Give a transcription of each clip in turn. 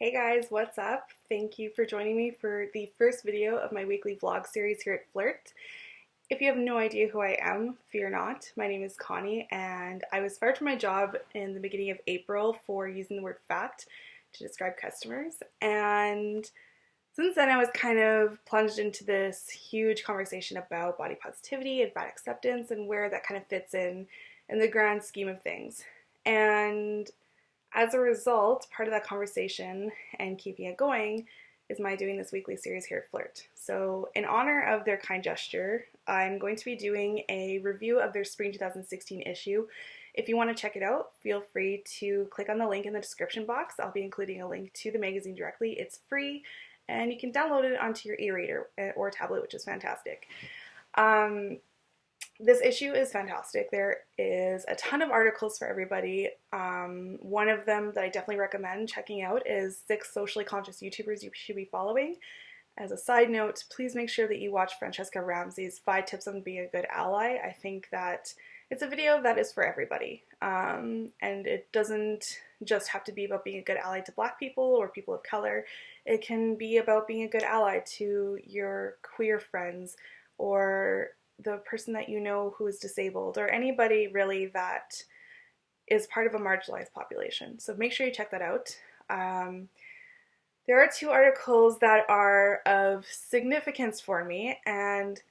Hey guys, what's up? Thank you for joining me for the first video of my weekly vlog series here at Flirt. If you have no idea who I am, fear not. My name is Connie and I was fired from my job in the beginning of April for using the word fat to describe customers. And since then I was kind of plunged into this huge conversation about body positivity and fat acceptance and where that kind of fits in the grand scheme of things. And as a result, part of that conversation and keeping it going is my doing this weekly series here at Flirt. So in honor of their kind gesture, I'm going to be doing a review of their spring 2016 issue. If you want to check it out, feel free to click on the link in the description box. I'll be including a link to the magazine directly. It's free and you can download it onto your e-reader or tablet, which is fantastic. This issue is fantastic. There is a ton of articles for everybody. One of them that I definitely recommend checking out is 6 socially conscious YouTubers you should be following. As a side note, please make sure that you watch Francesca Ramsey's 5 Tips on Being a Good Ally. I think that it's a video that is for everybody. And it doesn't just have to be about being a good ally to Black people or people of color. It can be about being a good ally to your queer friends or the person that you know who is disabled, or anybody really that is part of a marginalized population. So make sure you check that out. There are 2 articles that are of significance for me, and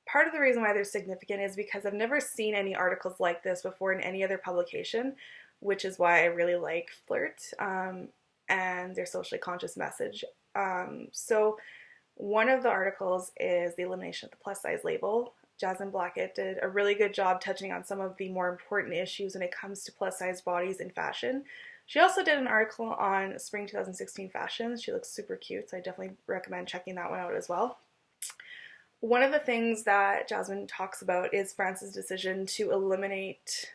part of the reason why they're significant is because I've never seen any articles like this before in any other publication, which is why I really like Flirt and their socially conscious message. So one of the articles is the elimination of the plus size label. Jasmine Blackett did a really good job touching on some of the more important issues when it comes to plus size bodies in fashion. She also did an article on spring 2016 fashion. She looks super cute, so I definitely recommend checking that one out as well. One of the things that Jasmine talks about is France's decision to eliminate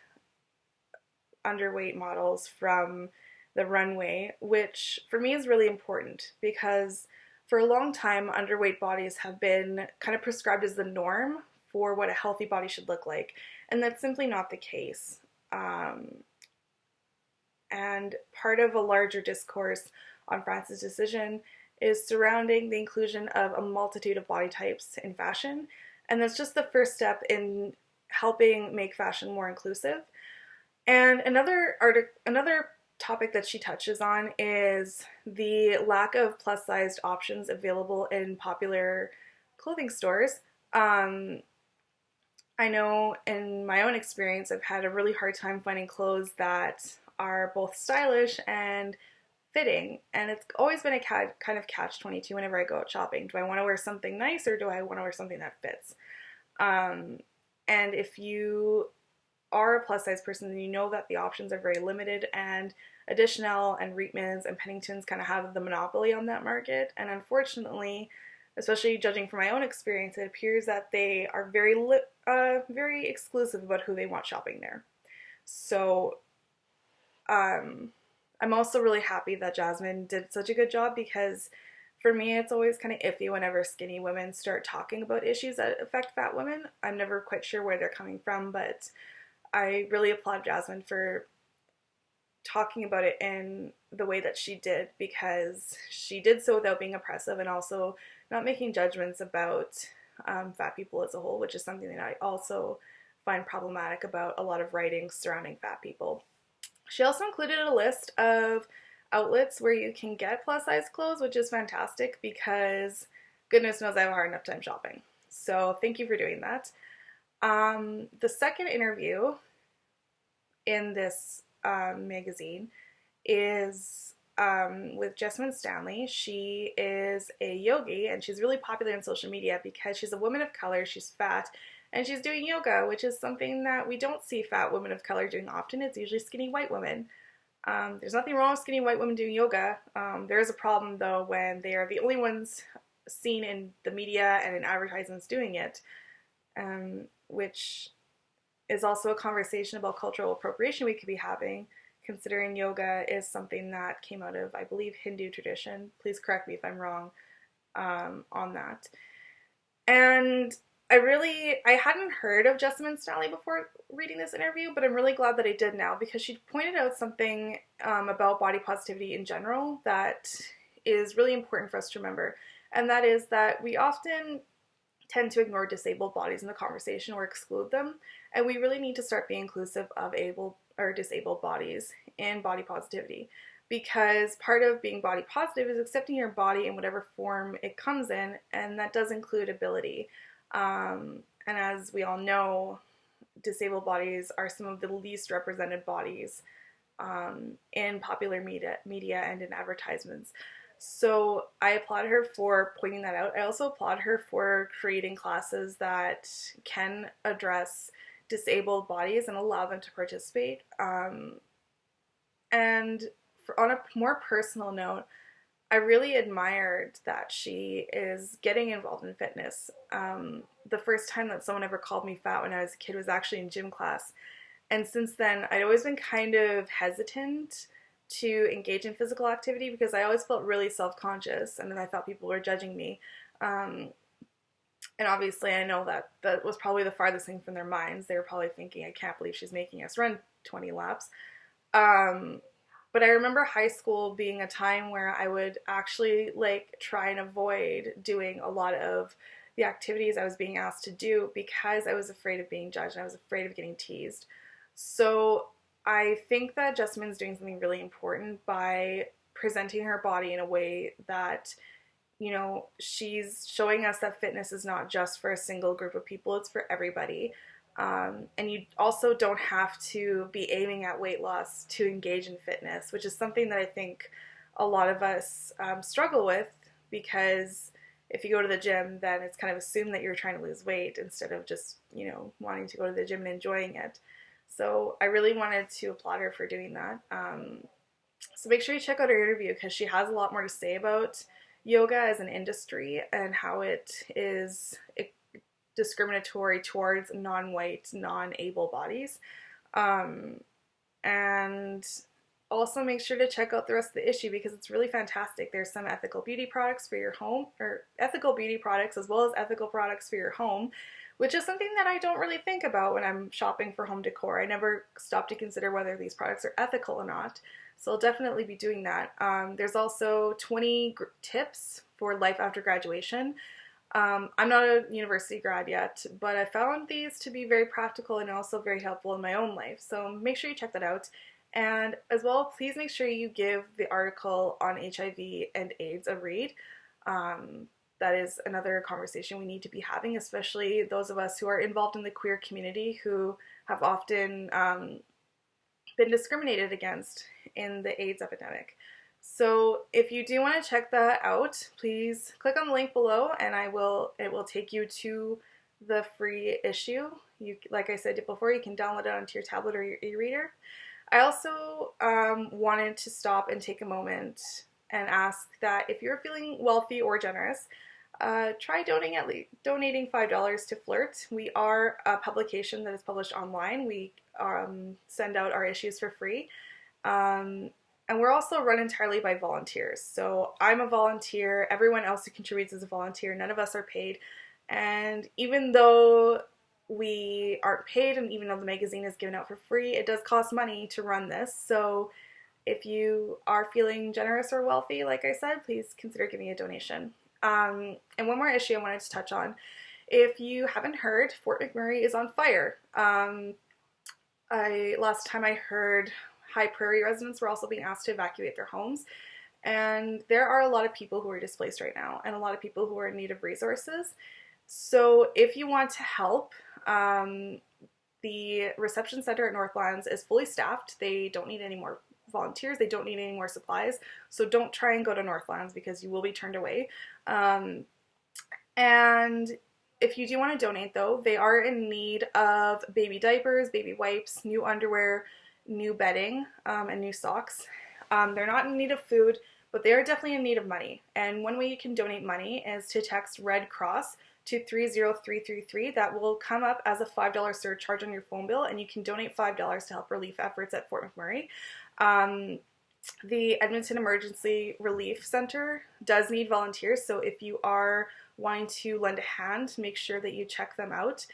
underweight models from the runway, which for me is really important because for a long time underweight bodies have been kind of prescribed as the norm for what a healthy body should look like, and that's simply not the case. And part of a larger discourse on France's decision is surrounding the inclusion of a multitude of body types in fashion, and that's just the first step in helping make fashion more inclusive. And another topic that she touches on is the lack of plus-sized options available in popular clothing stores. I know in my own experience I've had a really hard time finding clothes that are both stylish and fitting, and it's always been a kind of catch-22 whenever I go out shopping. Do I want to wear something nice or do I want to wear something that fits? And if you are a plus size person, then you know that the options are very limited, and Additional and Reitmans and Penningtons kind of have the monopoly on that market, and unfortunately, especially judging from my own experience, it appears that they are very exclusive about who they want shopping there. So I'm also really happy that Jasmine did such a good job, because for me it's always kind of iffy whenever skinny women start talking about issues that affect fat women. I'm never quite sure where they're coming from, but I really applaud Jasmine for talking about it in the way that she did, because she did so without being oppressive and also not making judgments about fat people as a whole, which is something that I also find problematic about a lot of writings surrounding fat people. She also included a list of outlets where you can get plus size clothes, which is fantastic because goodness knows I have a hard enough time shopping. So thank you for doing that. The second interview in this magazine is with Jessamine Stanley. She is a yogi and she's really popular in social media because she's a woman of color, she's fat, and she's doing yoga, which is something that we don't see fat women of color doing often. It's usually skinny white women. There's nothing wrong with skinny white women doing yoga. There is a problem though when they are the only ones seen in the media and in advertisements doing it, which is also a conversation about cultural appropriation we could be having, considering yoga is something that came out of, I believe, Hindu tradition. Please correct me if I'm wrong on that. And I hadn't heard of Jessamine Staley before reading this interview, but I'm really glad that I did now, because she pointed out something about body positivity in general that is really important for us to remember. And that is that we often tend to ignore disabled bodies in the conversation or exclude them. And we really need to start being inclusive of able or disabled bodies in body positivity, because part of being body positive is accepting your body in whatever form it comes in, and that does include ability. And as we all know, disabled bodies are some of the least represented bodies in popular media and in advertisements. So I applaud her for pointing that out. I also applaud her for creating classes that can address disabled bodies and allow them to participate. And on a more personal note, I really admired that she is getting involved in fitness. The first time that someone ever called me fat when I was a kid was actually in gym class. And since then, I'd always been kind of hesitant to engage in physical activity because I always felt really self-conscious, and then I thought people were judging me. And obviously I know that that was probably the farthest thing from their minds. They were probably thinking, I can't believe she's making us run 20 laps. But I remember high school being a time where I would actually try and avoid doing a lot of the activities I was being asked to do because I was afraid of being judged and I was afraid of getting teased. So I think that Jessamine's doing something really important by presenting her body in a way that, you know, she's showing us that fitness is not just for a single group of people, it's for everybody. And you also don't have to be aiming at weight loss to engage in fitness, which is something that I think a lot of us struggle with, because if you go to the gym, then it's kind of assumed that you're trying to lose weight instead of just, you know, wanting to go to the gym and enjoying it. So I really wanted to applaud her for doing that. So make sure you check out her interview, because she has a lot more to say about yoga as an industry and how it is discriminatory towards non-white, non-able bodies. And also make sure to check out the rest of the issue, because it's really fantastic. There's some ethical beauty products for your home, or ethical beauty products as well as ethical products for your home, which is something that I don't really think about when I'm shopping for home decor. I never stop to consider whether these products are ethical or not. So I'll definitely be doing that. There's also 20 tips for life after graduation. I'm not a university grad yet, but I found these to be very practical and also very helpful in my own life. So make sure you check that out. And as well, please make sure you give the article on HIV and AIDS a read. That is another conversation we need to be having, especially those of us who are involved in the queer community who have often been discriminated against in the AIDS epidemic. So if you do want to check that out, please click on the link below, and it will take you to the free issue. Like I said before, you can download it onto your tablet or your e-reader. I also wanted to stop and take a moment and ask that if you're feeling wealthy or generous, try donating $5 to FLURT. We are a publication that is published online. We send out our issues for free. And we're also run entirely by volunteers. So I'm a volunteer. Everyone else who contributes is a volunteer. None of us are paid. And even though we aren't paid, and even though the magazine is given out for free, it does cost money to run this. So if you are feeling generous or wealthy, like I said, please consider giving a donation. And one more issue I wanted to touch on. If you haven't heard, Fort McMurray is on fire. Last time I heard, High Prairie residents were also being asked to evacuate their homes. And there are a lot of people who are displaced right now, and a lot of people who are in need of resources. So if you want to help, the reception center at Northlands is fully staffed. They don't need any more volunteers. They don't need any more supplies. So don't try and go to Northlands, because you will be turned away. And if you do want to donate, though, they are in need of baby diapers, baby wipes, new underwear, new bedding, and new socks. They're not in need of food, but they are definitely in need of money. And one way you can donate money is to text Red Cross to 30333. That will come up as a $5 surcharge on your phone bill, and you can donate $5 to help relief efforts at Fort McMurray. The Edmonton Emergency Relief Center does need volunteers, so if you are wanting to lend a hand, make sure that you check them out.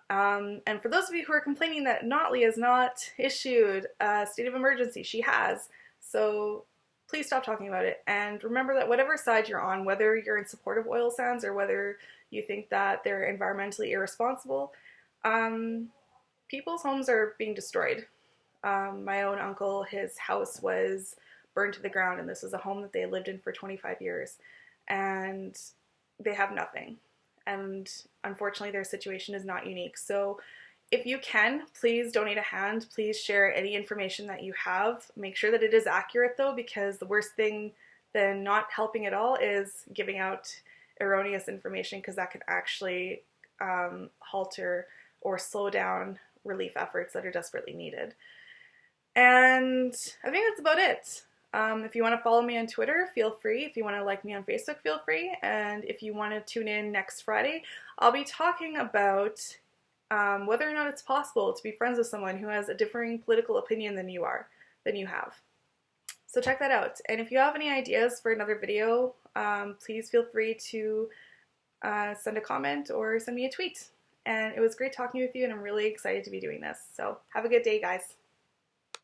And for those of you who are complaining that Notley has not issued a state of emergency, she has. So please stop talking about it. And remember that whatever side you're on, whether you're in support of oil sands or whether you think that they're environmentally irresponsible, people's homes are being destroyed. My own uncle, his house was burned to the ground, and this is a home that they had lived in for 25 years. And they have nothing. And unfortunately, their situation is not unique. So if you can, please donate a hand. Please share any information that you have. Make sure that it is accurate, though, because the worst thing than not helping at all is giving out erroneous information, because that can actually halter or slow down relief efforts that are desperately needed. And I think that's about it. If you want to follow me on Twitter, feel free. If you want to like me on Facebook, feel free. And if you want to tune in next Friday, I'll be talking about whether or not it's possible to be friends with someone who has a differing political opinion than you have. So check that out. And if you have any ideas for another video, please feel free to send a comment or send me a tweet. And it was great talking with you, and I'm really excited to be doing this. So have a good day, guys.